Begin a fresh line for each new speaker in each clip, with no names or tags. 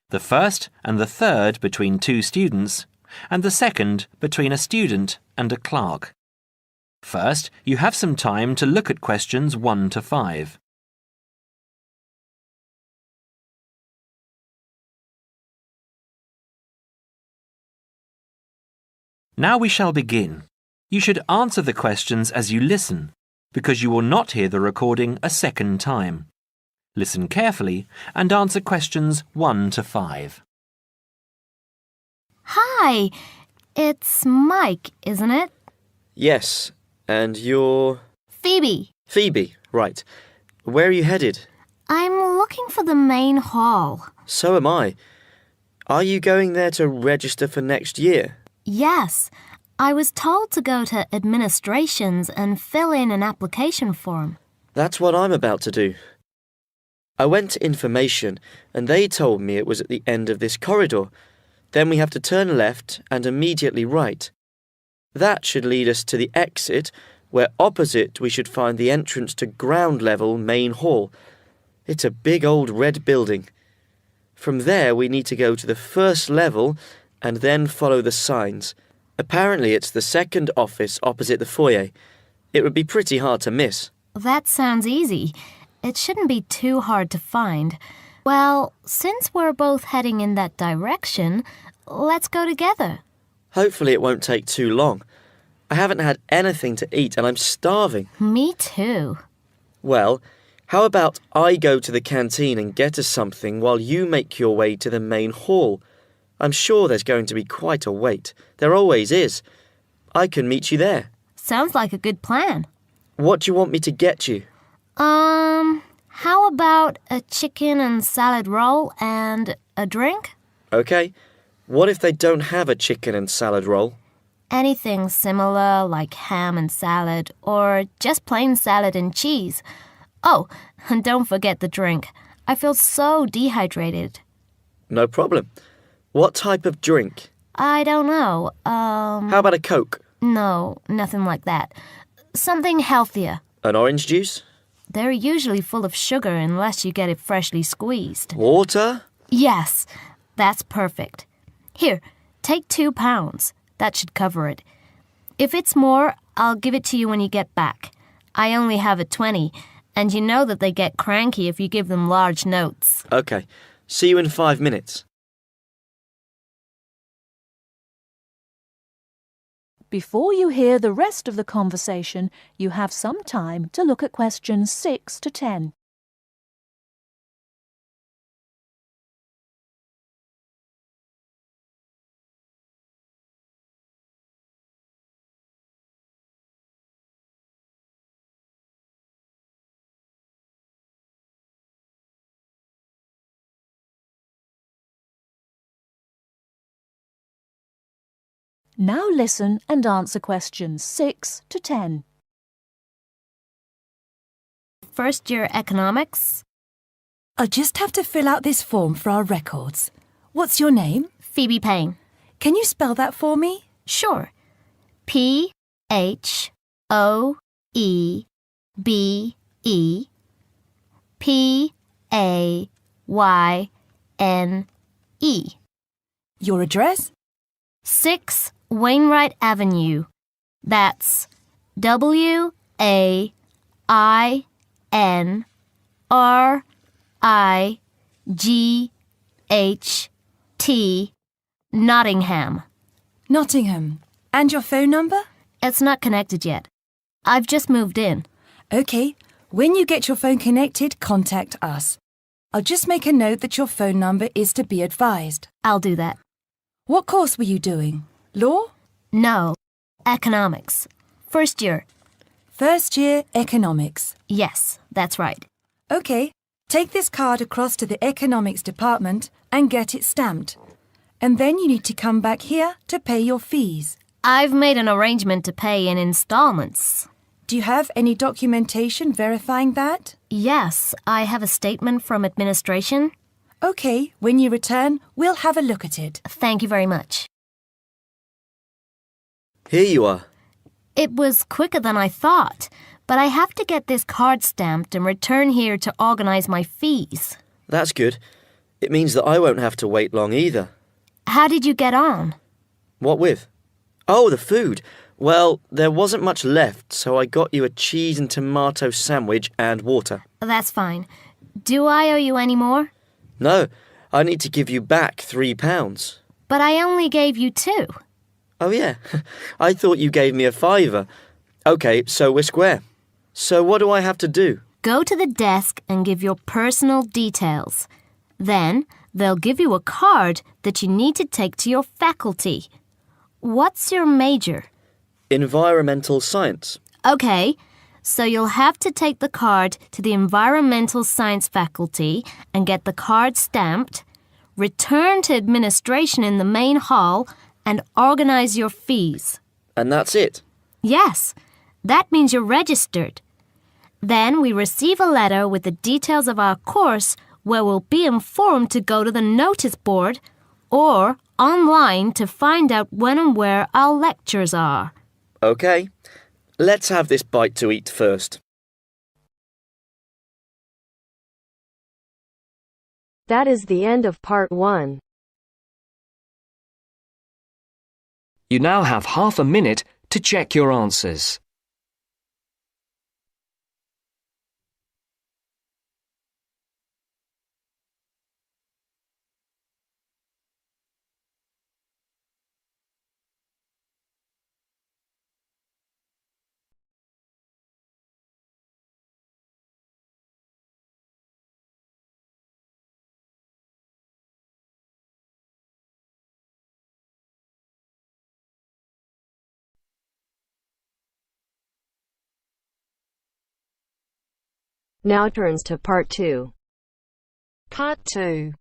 the first and the third between two students, and the second between a student and a clerk. First, you have some time to look at questions 1 to 5. Now we shall begin. You should answer the questions as you listen, because you will not hear the recording a second time. Listen carefully and answer questions 1 to 5.
Hi, it's Mike, isn't it?
Yes, and you're...
Phoebe.
Phoebe, right. Where are you headed?
I'm looking for the main hall.
So am I. Are you going there to register for next year?
Yes, I was told to go to administrations and fill in an application form.
That's what I'm about to do. I went to information and they told me it was at the end of this corridor. Then we have to turn left and immediately right. That should lead us to the exit, where opposite we should find the entrance to ground level main hall. It's a big old red building. From there we need to go to the first level and then follow the signs. Apparently it's the second office opposite the foyer. It would be pretty hard to miss.
That sounds easy. It shouldn't be too hard to find. Well, since we're both heading in that direction, let's go together.
Hopefully it won't take too long. I haven't had anything to eat and I'm starving.
Me too.
Well, how about I go to the canteen and get us something while you make your way to the main hall? I'm sure there's going to be quite a wait. There always is. I can meet you there.
Sounds like a good plan.
What do you want me to get you?
How about a chicken and salad roll and a drink?
Okay. What if they don't have a chicken and salad roll?
Anything similar like ham and salad or just plain salad and cheese. Oh, and don't forget the drink. I feel so dehydrated.
No problem. What type of drink?
I don't know.
How about a Coke?
No, nothing like that. Something healthier.
An orange juice?
They're usually full of sugar unless you get it freshly squeezed.
Water?
Yes, that's perfect. Here, take £2. That should cover it. If it's more, I'll give it to you when you get back. I only have a 20, and you know that they get cranky if you give them large notes.
Okay. See you in 5 minutes.
Before you hear the rest of the conversation, you have some time to look at questions 6 to 10. Now listen and answer questions 6 to 10.
First year economics.
I'll just have to fill out this form for our records. What's your name?
Phoebe Payne.
Can you spell that for me?
Sure. P-H-O-E-B-E-P-A-Y-N-E.
Your address?
6 Wainwright Avenue. That's W-A-I-N-R-I-G-H-T, Nottingham.
Nottingham. And your phone number?
It's not connected yet. I've just moved in.
Okay. When you get your phone connected, contact us. I'll just make a note that your phone number is to be advised.
I'll do that.
What course were you doing? Law?
No. Economics. First year.
First year economics.
Yes, that's right.
Okay. Take this card across to the economics department and get it stamped. And then you need to come back here to pay your fees.
I've made an arrangement to pay in installments.
Do you have any documentation verifying that?
Yes, I have a statement from administration.
Okay, when you return, we'll have a look at it.
Thank you very much.
Here you are.
It was quicker than I thought, but I have to get this card stamped and return here to organize my fees.
That's good. It means that I won't have to wait long either.
How did you get on?
What with? Oh, the food. Well, there wasn't much left, so I got you a cheese and tomato sandwich and water.
That's fine. Do I owe you any more?
No, I need to give you back £3.
But I only gave you 2.
Oh, yeah. I thought you gave me a fiver. OK, so we're square. So what do I have to do?
Go to the desk and give your personal details. Then they'll give you a card that you need to take to your faculty. What's your major?
Environmental science.
Okay, so you'll have to take the card to the environmental science faculty and get the card stamped, return to administration in the main hall, and organize your fees.
And that's it?
Yes, that means you're registered. Then we receive a letter with the details of our course where we'll be informed to go to the notice board or online to find out when and where our lectures are.
OK. Let's have this bite to eat first.
That is the end of part 1.
You now have half a minute to check your answers.
Now turns to part 2.
Part 2.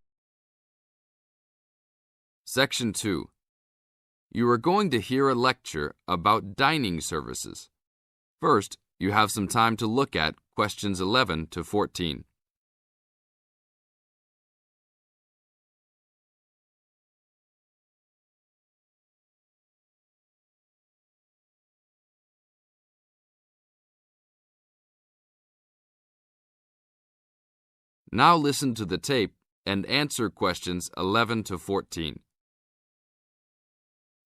Section 2. You are going to hear a lecture about dining services. First, you have some time to look at questions 11 to 14. Now listen to the tape and answer questions 11 to 14.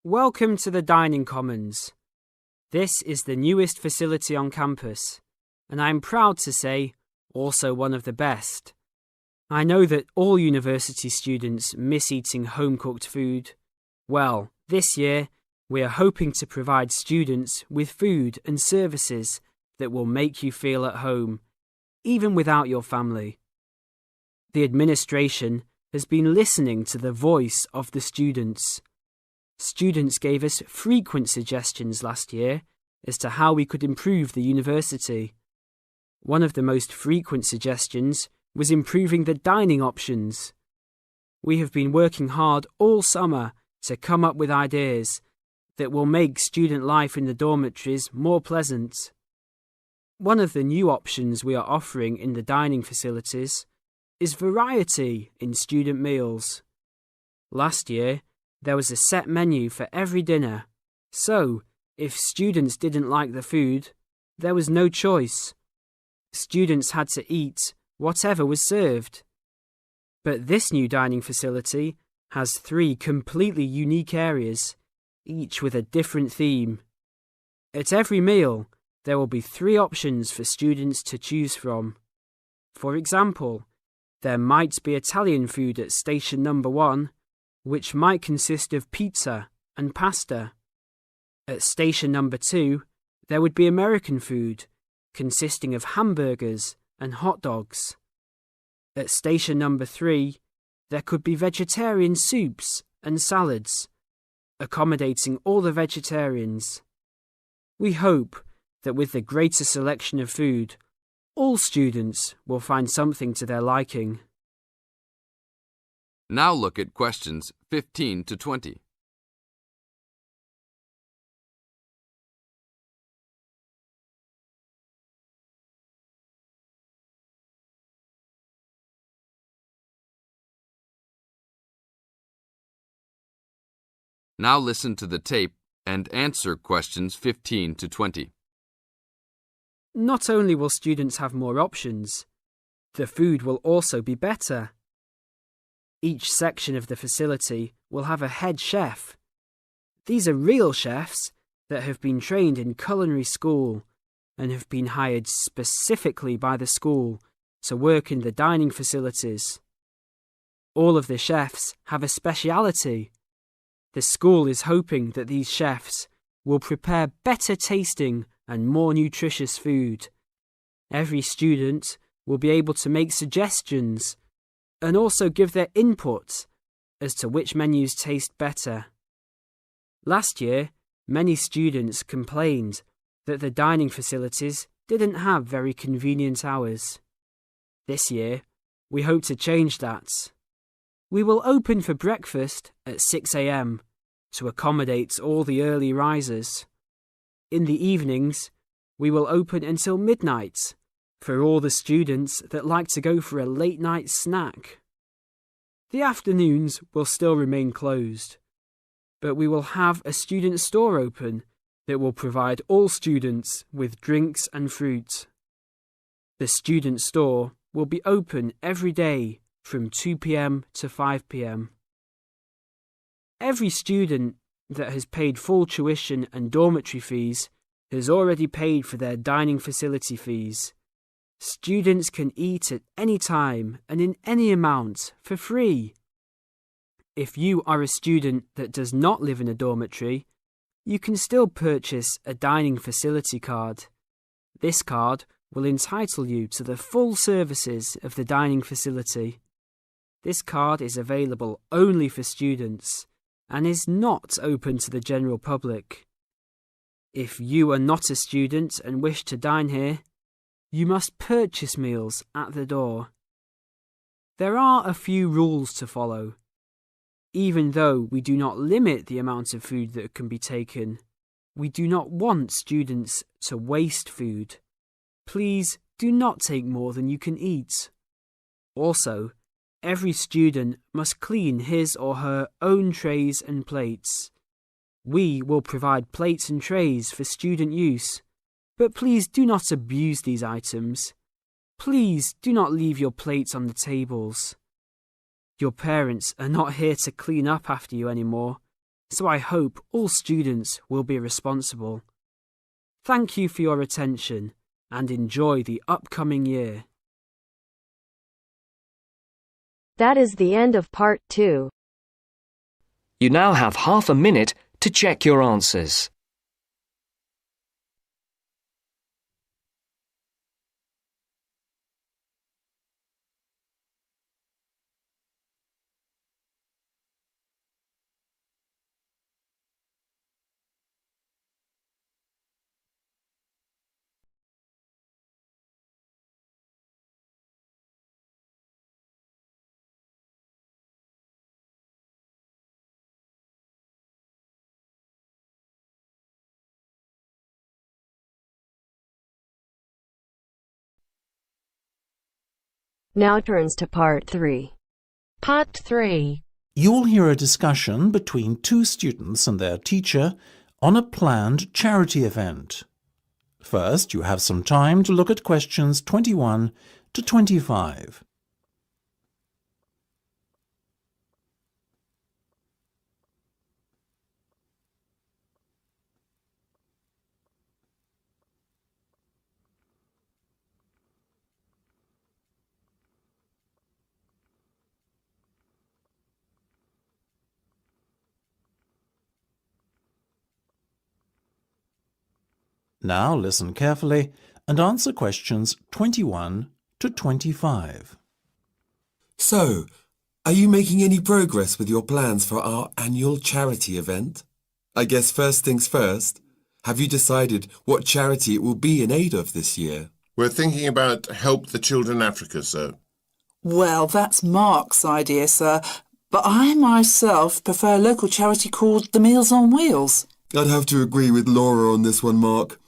Welcome to the Dining Commons. This is the newest facility on campus, and I'm proud to say, also one of the best. I know that all university students miss eating home-cooked food. Well, this year, we are hoping to provide students with food and services that will make you feel at home, even without your family. The administration has been listening to the voice of the students. Students gave us frequent suggestions last year as to how we could improve the university. One of the most frequent suggestions was improving the dining options. We have been working hard all summer to come up with ideas that will make student life in the dormitories more pleasant. One of the new options we are offering in the dining facilities is variety in student meals. Last year, there was a set menu for every dinner, so if students didn't like the food, there was no choice. Students had to eat whatever was served. But this new dining facility has 3 completely unique areas, each with a different theme. At every meal, there will be 3 options for students to choose from. For example, there might be Italian food at station number 1, which might consist of pizza and pasta. At station number 2, there would be American food, consisting of hamburgers and hot dogs. At station number 3, there could be vegetarian soups and salads, accommodating all the vegetarians. We hope that with the greater selection of food, all students will find something to their liking.
Now look at questions 15 to 20. Now listen to the tape and answer questions 15 to 20.
Not only will students have more options, the food will also be better. Each section of the facility will have a head chef. These are real chefs that have been trained in culinary school and have been hired specifically by the school to work in the dining facilities. All of the chefs have a speciality. The school is hoping that these chefs will prepare better tasting and more nutritious food. Every student will be able to make suggestions and also give their input as to which menus taste better. Last year, many students complained that the dining facilities didn't have very convenient hours. This year, we hope to change that. We will open for breakfast at 6 a.m. to accommodate all the early risers. In the evenings, we will open until midnight for all the students that like to go for a late-night snack. The afternoons will still remain closed, but we will have a student store open that will provide all students with drinks and fruit. The student store will be open every day from 2 p.m. to 5 p.m. Every student that has paid full tuition and dormitory fees has already paid for their dining facility fees. Students can eat at any time and in any amount for free. If you are a student that does not live in a dormitory, you can still purchase a dining facility card. This card will entitle you to the full services of the dining facility. This card is available only for students and is not open to the general public. If you are not a student and wish to dine here, you must purchase meals at the door. There are a few rules to follow. Even though we do not limit the amount of food that can be taken, we do not want students to waste food. Please do not take more than you can eat. Also, every student must clean his or her own trays and plates. We will provide plates and trays for student use, but please do not abuse these items. Please do not leave your plates on the tables. Your parents are not here to clean up after you anymore, so I hope all students will be responsible. Thank you for your attention and enjoy the upcoming year.
That is the end of part 2.
You now have half a minute to check your answers.
Now turns to part 3.
Part 3.
You'll hear a discussion between two students and their teacher on a planned charity event. First, you have some time to look at questions 21 to 25. Now listen carefully and answer questions 21 to 25.
So, are you making any progress with your plans for our annual charity event? I guess first things first, have you decided what charity it will be in aid of this year?
We're thinking about Help the Children Africa, sir.
Well, that's Mark's idea, sir, but I myself prefer a local charity called the Meals on Wheels.
I'd have to agree with Laura on this one, Mark.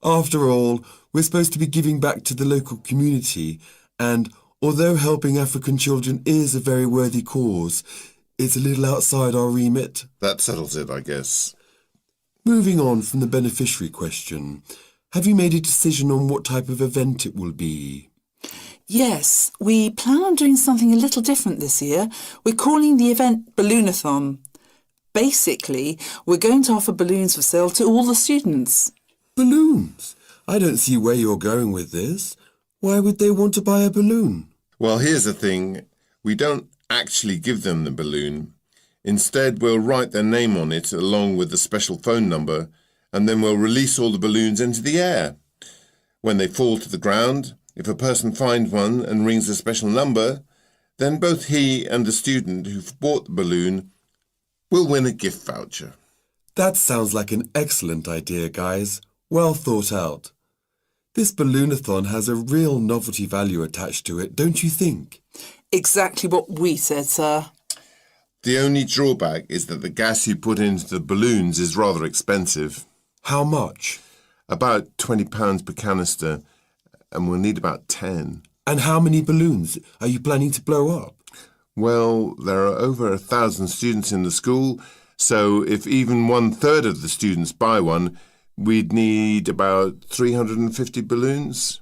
After all, we're supposed to be giving back to the local community, and although helping African children is a very worthy cause, it's a little outside our remit.
That settles it, I guess.
Moving on from the beneficiary question, have you made a decision on what type of event it will be?
Yes, we plan on doing something a little different this year. We're calling the event Balloonathon. Basically, we're going to offer balloons for sale to all the students.
Balloons? I don't see where you're going with this. Why would they want to buy a balloon?
Well, here's the thing. We don't actually give them the balloon. Instead, we'll write their name on it along with the special phone number, and then we'll release all the balloons into the air. When they fall to the ground, if a person finds one and rings a special number, then both he and the student who've bought the balloon will win a gift voucher.
That sounds like an excellent idea, guys. Well thought out. This Balloonathon has a real novelty value attached to it, don't you think?
Exactly what we said, sir.
The only drawback is that the gas you put into the balloons is rather expensive.
How much?
About £20 per canister, and we'll need about 10.
And how many balloons are you planning to blow up?
Well, there are over 1,000 students in the school, so if even 1/3 of the students buy one, we'd need about 350 balloons.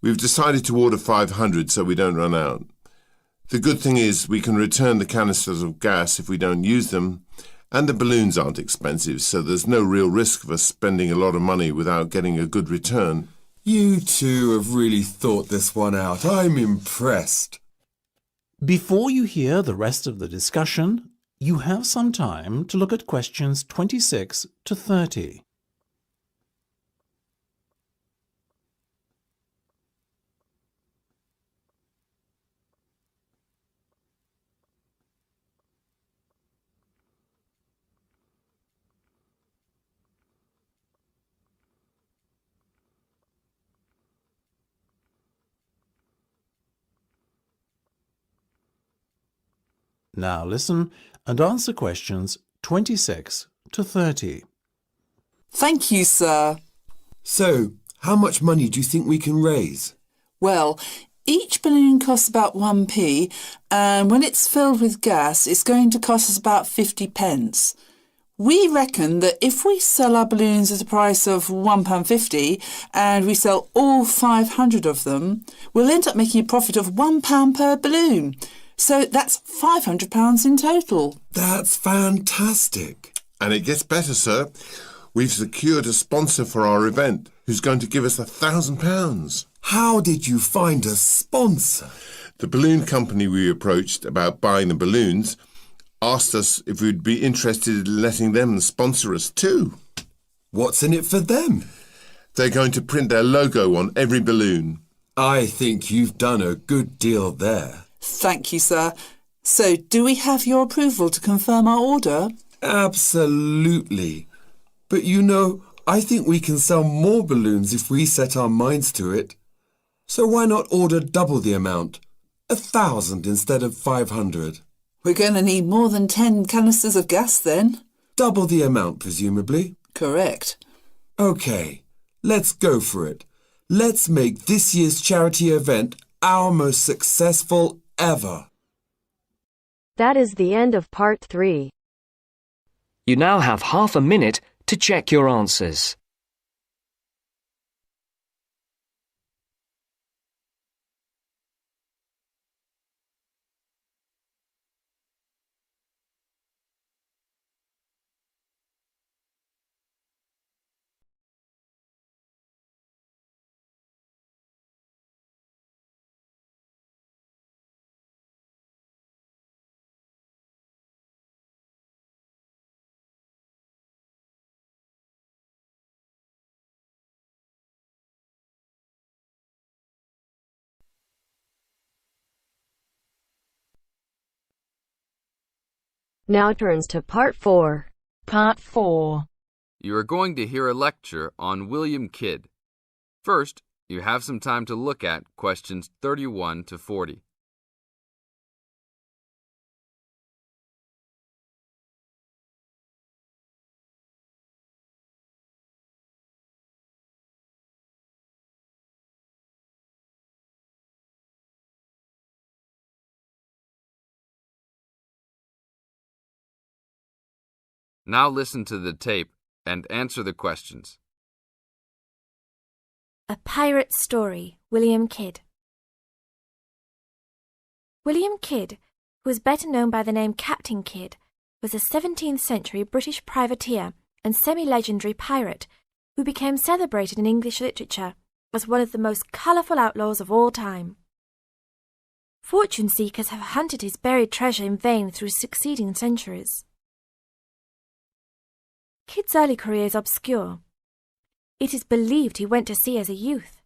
We've decided to order 500 so we don't run out. The good thing is we can return the canisters of gas if we don't use them, and the balloons aren't expensive, so there's no real risk of us spending a lot of money without getting a good return.
You two have really thought this one out. I'm impressed.
Before you hear the rest of the discussion, you have some time to look at questions 26 to 30. Now listen and answer questions 26 to 30.
Thank you, sir.
So, how much money do you think we can raise?
Well, each balloon costs about 1p, and when it's filled with gas, it's going to cost us about 50 pence. We reckon that if we sell our balloons at a price of £1.50 and we sell all 500 of them, we'll end up making a profit of £1 per balloon. So that's £500 in total.
That's fantastic.
And it gets better, sir. We've secured a sponsor for our event who's going to give us £1,000.
How did you find a sponsor?
The balloon company we approached about buying the balloons asked us if we'd be interested in letting them sponsor us too.
What's in it for them?
They're going to print their logo on every balloon.
I think you've done a good deal there.
Thank you, sir. So, do we have your approval to confirm our order?
Absolutely. But you know, I think we can sell more balloons if we set our minds to it. So why not order double the amount? 1,000 instead of 500.
We're going to need more than 10 canisters of gas then.
Double the amount, presumably?
Correct.
OK, let's go for it. Let's make this year's charity event our most successful ever.
That is the end of part 3.
You now have half a minute to check your answers.
Now turns to part 4.
Part 4.
You are going to hear a lecture on William Kidd. First, you have some time to look at questions 31 to 40. Now listen to the tape and answer the questions.
A Pirate Story, William Kidd. William Kidd, who was better known by the name Captain Kidd, was a 17th century British privateer and semi-legendary pirate who became celebrated in English literature as one of the most colourful outlaws of all time. Fortune seekers have hunted his buried treasure in vain through succeeding centuries. Kidd's early career is obscure. It is believed he went to sea as a youth.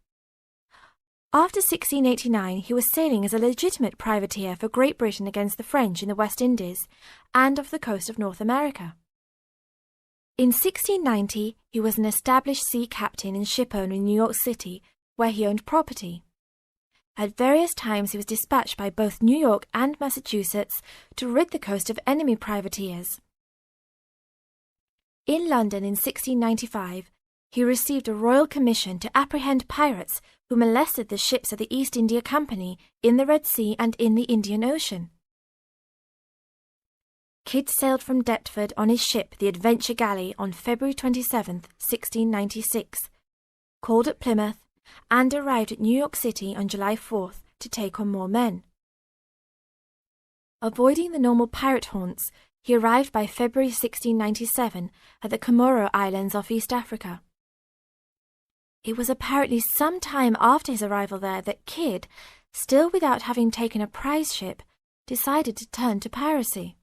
After 1689, he was sailing as a legitimate privateer for Great Britain against the French in the West Indies and off the coast of North America. In 1690, he was an established sea captain and shipowner in New York City, where he owned property. At various times he was dispatched by both New York and Massachusetts to rid the coast of enemy privateers. In London in 1695, he received a royal commission to apprehend pirates who molested the ships of the East India Company in the Red Sea and in the Indian Ocean. Kidd sailed from Deptford on his ship, the Adventure Galley, on February 27, 1696, called at Plymouth, and arrived at New York City on July 4th to take on more men. Avoiding the normal pirate haunts, he arrived by February 1697 at the Comoro Islands off East Africa. It was apparently some time after his arrival there that Kidd, still without having taken a prize ship, decided to turn to piracy.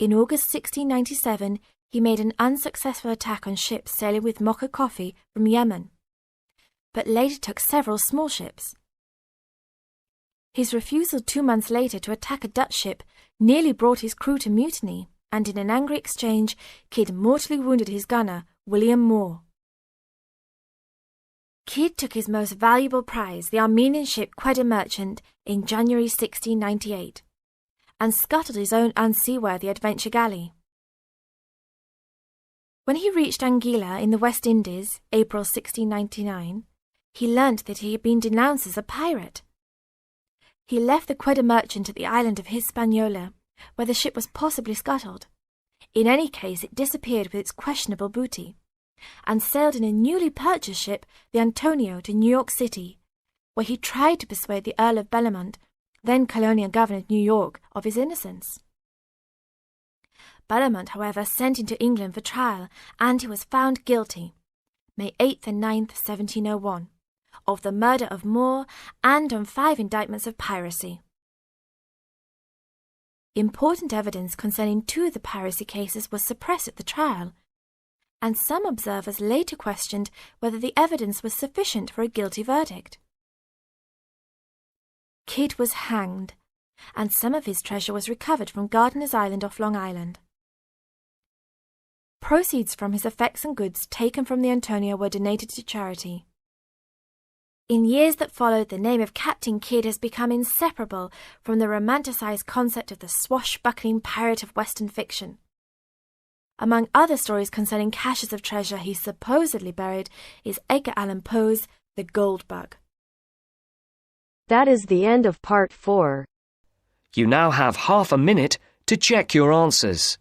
In August 1697, he made an unsuccessful attack on ships sailing with Mocha coffee from Yemen, but later took several small ships. His refusal 2 months later to attack a Dutch ship nearly brought his crew to mutiny, and in an angry exchange, Kidd mortally wounded his gunner, William Moore. Kidd took his most valuable prize, the Armenian ship Quedagh Merchant, in January 1698, and scuttled his own unseaworthy Adventure Galley. When he reached Anguilla in the West Indies, April 1699, he learnt that he had been denounced as a pirate. He left the Quedagh Merchant at the island of Hispaniola, where the ship was possibly scuttled. In any case, it disappeared with its questionable booty, and sailed in a newly purchased ship, the Antonio, to New York City, where he tried to persuade the Earl of Bellomont, then colonial governor of New York, of his innocence. Bellomont, however, sent him to England for trial, and he was found guilty, May 8th and 9th, 1701, of the murder of Moore and on 5 indictments of piracy. Important evidence concerning 2 of the piracy cases was suppressed at the trial, and some observers later questioned whether the evidence was sufficient for a guilty verdict. Kidd was hanged, and some of his treasure was recovered from Gardiner's Island off Long Island. Proceeds from his effects and goods taken from the Antonio were donated to charity. In years that followed, the name of Captain Kidd has become inseparable from the romanticized concept of the swashbuckling pirate of Western fiction. Among other stories concerning caches of treasure he supposedly buried is Edgar Allan Poe's The Gold Bug.
That is the end of part 4.
You now have half a minute to check your answers.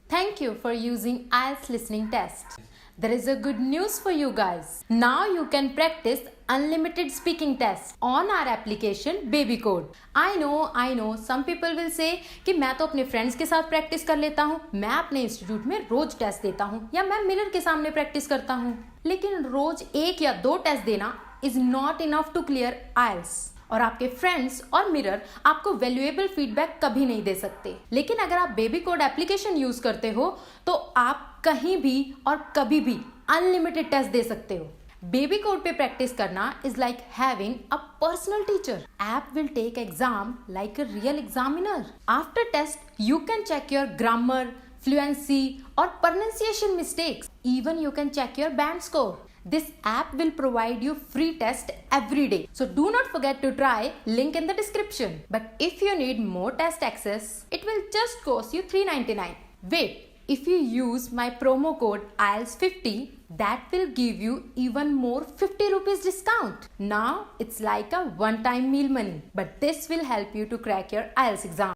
Thank you for using IELTS listening test. There is a good news for you guys. Now you can practice unlimited speaking tests on our application Baby Code. I know some people will say कि मैं तो अपने friends के साथ practice कर लेता हूँ, मैं अपने इंस्टीट्यूट में रोज टेस्ट देता हूँ या मैं मिरर के सामने प्रैक्टिस करता हूँ. लेकिन रोज 1 या 2 टेस्ट देना is not enough to clear IELTS. और आपके फ्रेंड्स और मिरर आपको वैल्यूएबल फीडबैक कभी नहीं दे सकते. लेकिन अगर आप बेबी कोड एप्लीकेशन यूज करते हो तो आप कहीं भी और कभी भी अनलिमिटेड टेस्ट दे सकते हो. बेबी कोड पे प्रैक्टिस करना is like having a personal teacher. App will take exam like a real examiner. After test you can check your grammar, fluency or pronunciation mistakes. Even you can check your band score. This app will provide you free test every day. So do not forget to try, link in the description. But if you need more test access, it will just cost you $3.99. Wait, if you use my promo code IELTS50, that will give you even more 50 rupees discount. Now it's like a one-time meal money. But this will help you to crack your IELTS exam.